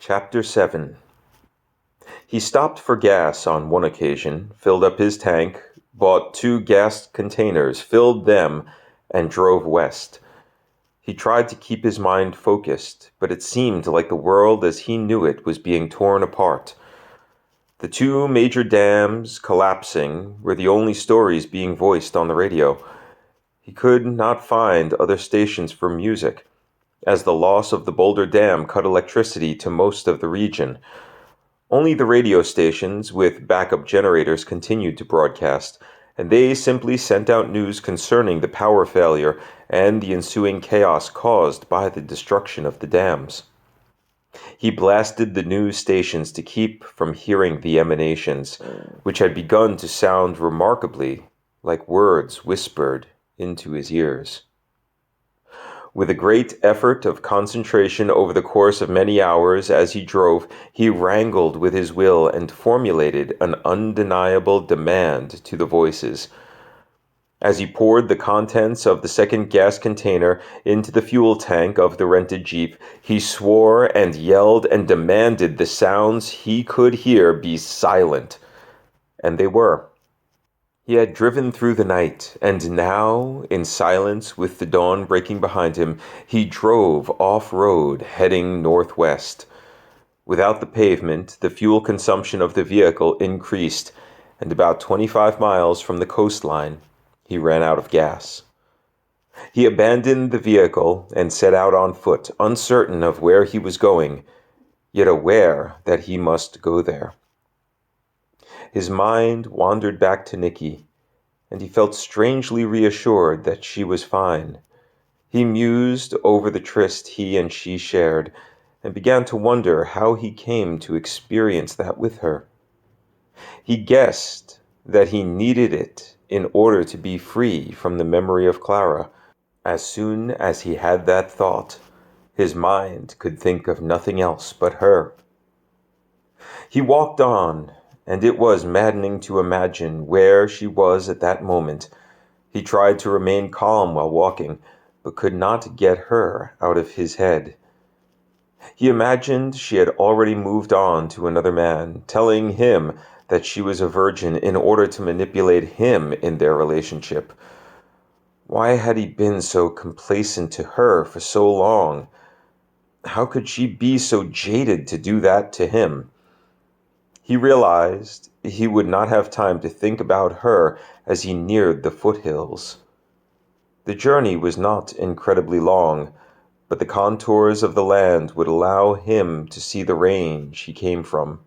Chapter 7. He stopped for gas on one occasion, filled up his tank, bought 2 gas containers, filled them, and drove west. He tried to keep his mind focused, but it seemed like the world as he knew it was being torn apart. The 2 major dams collapsing were the only stories being voiced on the radio. He could not find other stations for music, as the loss of the Boulder Dam cut electricity to most of the region. Only the radio stations with backup generators continued to broadcast, and they simply sent out news concerning the power failure and the ensuing chaos caused by the destruction of the dams. He blasted the news stations to keep from hearing the emanations, which had begun to sound remarkably like words whispered into his ears. With a great effort of concentration over the course of many hours as he drove, he wrangled with his will and formulated an undeniable demand to the voices. As he poured the contents of the second gas container into the fuel tank of the rented Jeep, he swore and yelled and demanded the sounds he could hear be silent. And they were. He had driven through the night, and now, in silence with the dawn breaking behind him, he drove off-road, heading northwest. Without the pavement, the fuel consumption of the vehicle increased, and about 25 miles from the coastline, he ran out of gas. He abandoned the vehicle and set out on foot, uncertain of where he was going, yet aware that he must go there. His mind wandered back to Nikki, and he felt strangely reassured that she was fine. He mused over the tryst he and she shared, and began to wonder how he came to experience that with her. He guessed that he needed it in order to be free from the memory of Clara. As soon as he had that thought, his mind could think of nothing else but her. He walked on, and it was maddening to imagine where she was at that moment. He tried to remain calm while walking, but could not get her out of his head. He imagined she had already moved on to another man, telling him that she was a virgin in order to manipulate him in their relationship. Why had he been so complacent to her for so long? How could she be so jaded to do that to him? He realized he would not have time to think about her as he neared the foothills. The journey was not incredibly long, but the contours of the land would allow him to see the range he came from.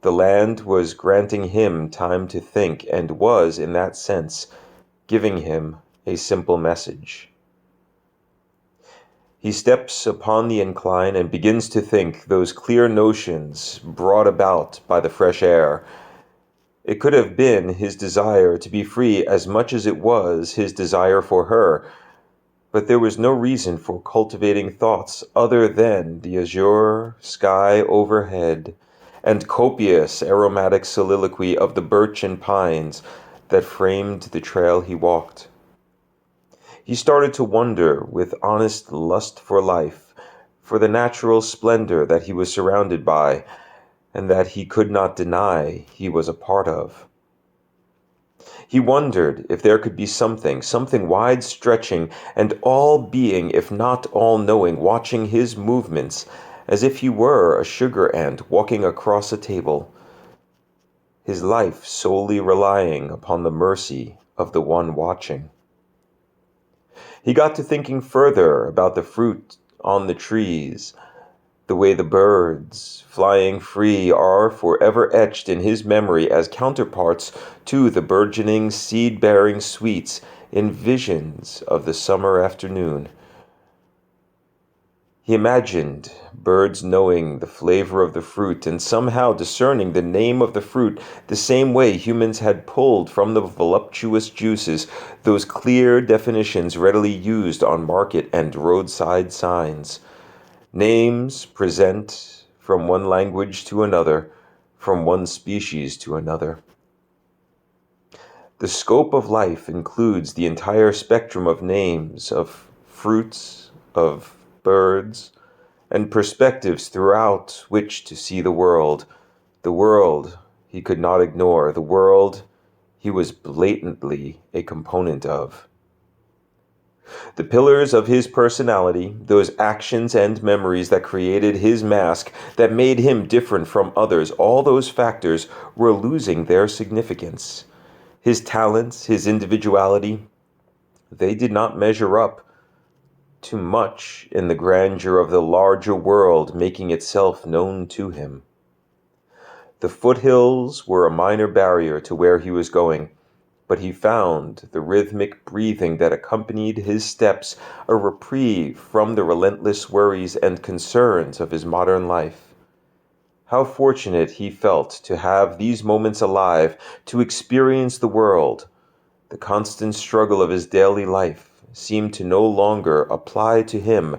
The land was granting him time to think and was, in that sense, giving him a simple message. He steps upon the incline and begins to think those clear notions brought about by the fresh air. It could have been his desire to be free as much as it was his desire for her, but there was no reason for cultivating thoughts other than the azure sky overhead and copious aromatic soliloquy of the birch and pines that framed the trail he walked. He started to wonder with honest lust for life, for the natural splendor that he was surrounded by, and that he could not deny he was a part of. He wondered if there could be something wide-stretching and all-being, if not all-knowing, watching his movements, as if he were a sugar ant walking across a table, his life solely relying upon the mercy of the one watching. He got to thinking further about the fruit on the trees, the way the birds, flying free, are forever etched in his memory as counterparts to the burgeoning, seed-bearing sweets in visions of the summer afternoon. He imagined birds knowing the flavor of the fruit and somehow discerning the name of the fruit the same way humans had pulled from the voluptuous juices those clear definitions readily used on market and roadside signs. Names present from one language to another, from one species to another. The scope of life includes the entire spectrum of names, of fruits, of birds, and perspectives throughout which to see the world. The world he could not ignore, the world he was blatantly a component of. The pillars of his personality, those actions and memories that created his mask, that made him different from others, all those factors were losing their significance. His talents, his individuality, they did not measure up to much in the grandeur of the larger world making itself known to him. The foothills were a minor barrier to where he was going, but he found the rhythmic breathing that accompanied his steps a reprieve from the relentless worries and concerns of his modern life. How fortunate he felt to have these moments alive, to experience the world. The constant struggle of his daily life seemed to no longer apply to him,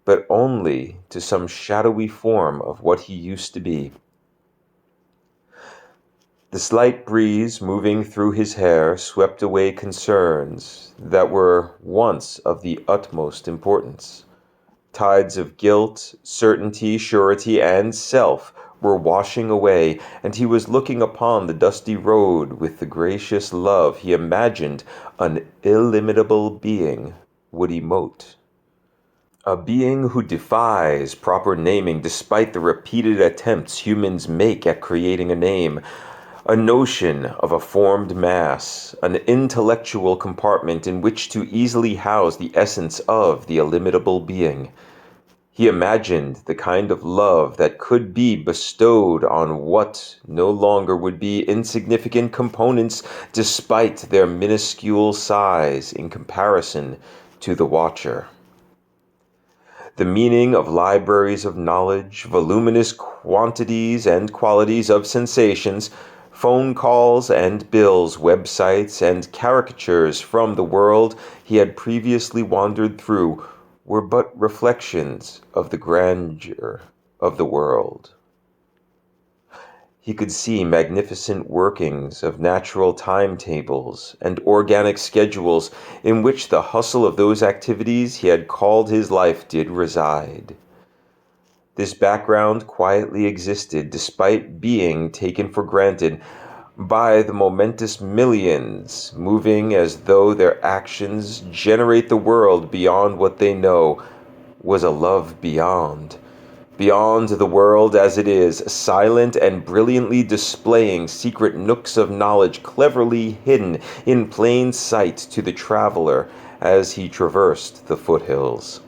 but only to some shadowy form of what he used to be. The slight breeze moving through his hair swept away concerns that were once of the utmost importance. Tides of guilt, certainty, surety, and self were washing away, and he was looking upon the dusty road with the gracious love he imagined an illimitable being would emote. A being who defies proper naming despite the repeated attempts humans make at creating a name. A notion of a formed mass, an intellectual compartment in which to easily house the essence of the illimitable being. He imagined the kind of love that could be bestowed on what no longer would be insignificant components despite their minuscule size in comparison to the watcher. The meaning of libraries of knowledge, voluminous quantities and qualities of sensations, phone calls and bills, websites and caricatures from the world he had previously wandered through were but reflections of the grandeur of the world. He could see magnificent workings of natural timetables and organic schedules in which the hustle of those activities he had called his life did reside. This background quietly existed despite being taken for granted by the momentous millions, moving as though their actions generate the world beyond what they know, was a love beyond the world as it is, silent and brilliantly displaying secret nooks of knowledge cleverly hidden in plain sight to the traveler as he traversed the foothills.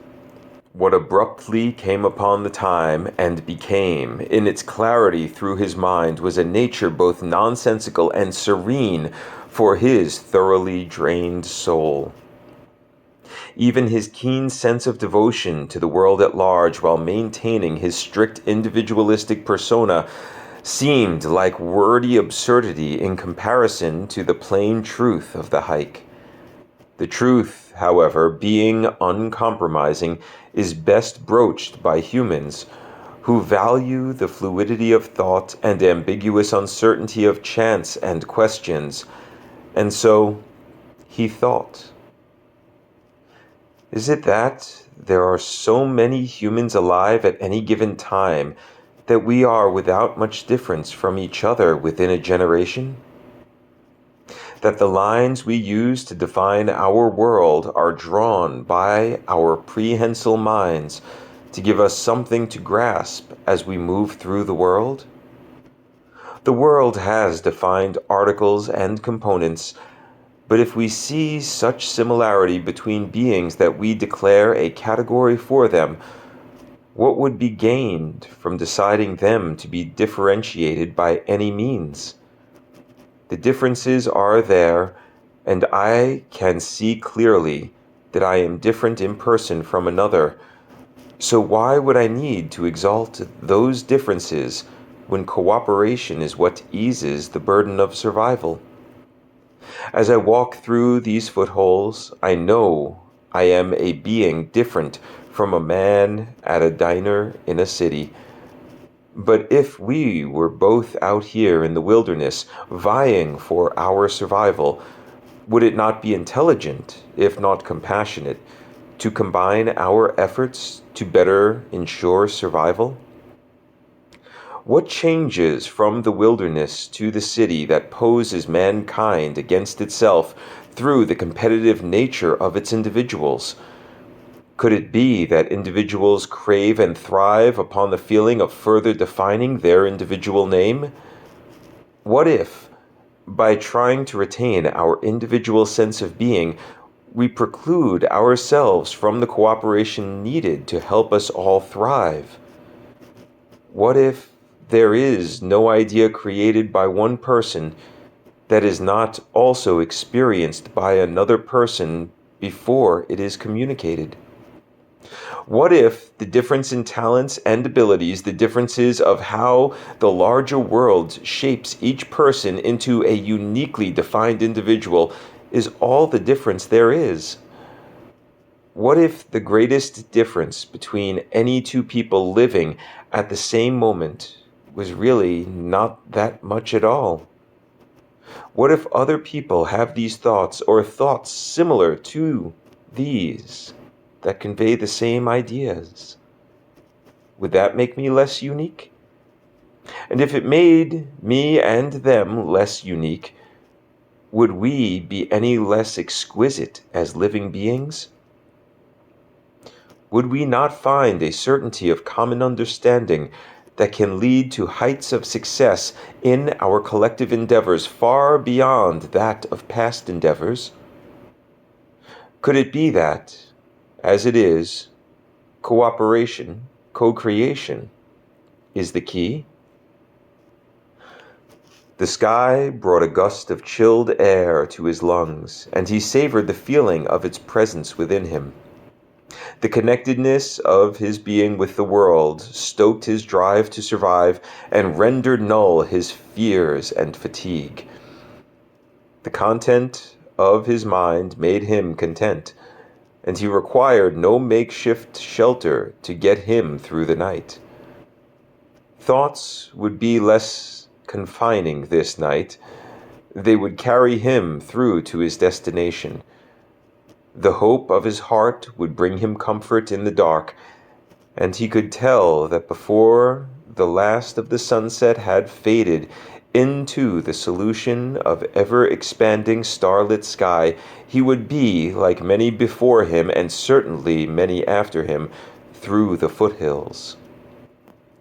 What abruptly came upon the time and became, in its clarity through his mind, was a nature both nonsensical and serene for his thoroughly drained soul. Even his keen sense of devotion to the world at large while maintaining his strict individualistic persona seemed like wordy absurdity in comparison to the plain truth of the hike. The truth, however, being uncompromising, is best broached by humans who value the fluidity of thought and ambiguous uncertainty of chance and questions. And so he thought. Is it that there are so many humans alive at any given time that we are without much difference from each other within a generation? That the lines we use to define our world are drawn by our prehensile minds to give us something to grasp as we move through the world? The world has defined articles and components, but if we see such similarity between beings that we declare a category for them, what would be gained from deciding them to be differentiated by any means? The differences are there, and I can see clearly that I am different in person from another. So why would I need to exalt those differences when cooperation is what eases the burden of survival? As I walk through these footholds, I know I am a being different from a man at a diner in a city. But if we were both out here in the wilderness, vying for our survival, would it not be intelligent, if not compassionate, to combine our efforts to better ensure survival? What changes from the wilderness to the city that poses mankind against itself through the competitive nature of its individuals? Could it be that individuals crave and thrive upon the feeling of further defining their individual name? What if, by trying to retain our individual sense of being, we preclude ourselves from the cooperation needed to help us all thrive? What if there is no idea created by one person that is not also experienced by another person before it is communicated? What if the difference in talents and abilities, the differences of how the larger world shapes each person into a uniquely defined individual, is all the difference there is? What if the greatest difference between any two people living at the same moment was really not that much at all? What if other people have these thoughts or thoughts similar to these that convey the same ideas? Would that make me less unique? And if it made me and them less unique, would we be any less exquisite as living beings? Would we not find a certainty of common understanding that can lead to heights of success in our collective endeavors far beyond that of past endeavors? Could it be that, as it is, cooperation, co-creation, is the key? The sky brought a gust of chilled air to his lungs, and he savored the feeling of its presence within him. The connectedness of his being with the world stoked his drive to survive and rendered null his fears and fatigue. The content of his mind made him content, and he required no makeshift shelter to get him through the night. Thoughts would be less confining this night. They would carry him through to his destination. The hope of his heart would bring him comfort in the dark, and he could tell that before the last of the sunset had faded into the solution of ever-expanding starlit sky, he would be, like many before him and certainly many after him, through the foothills.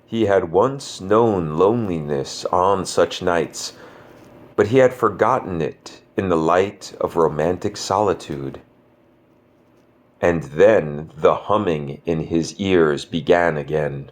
He had once known loneliness on such nights, but he had forgotten it in the light of romantic solitude. And then the humming in his ears began again.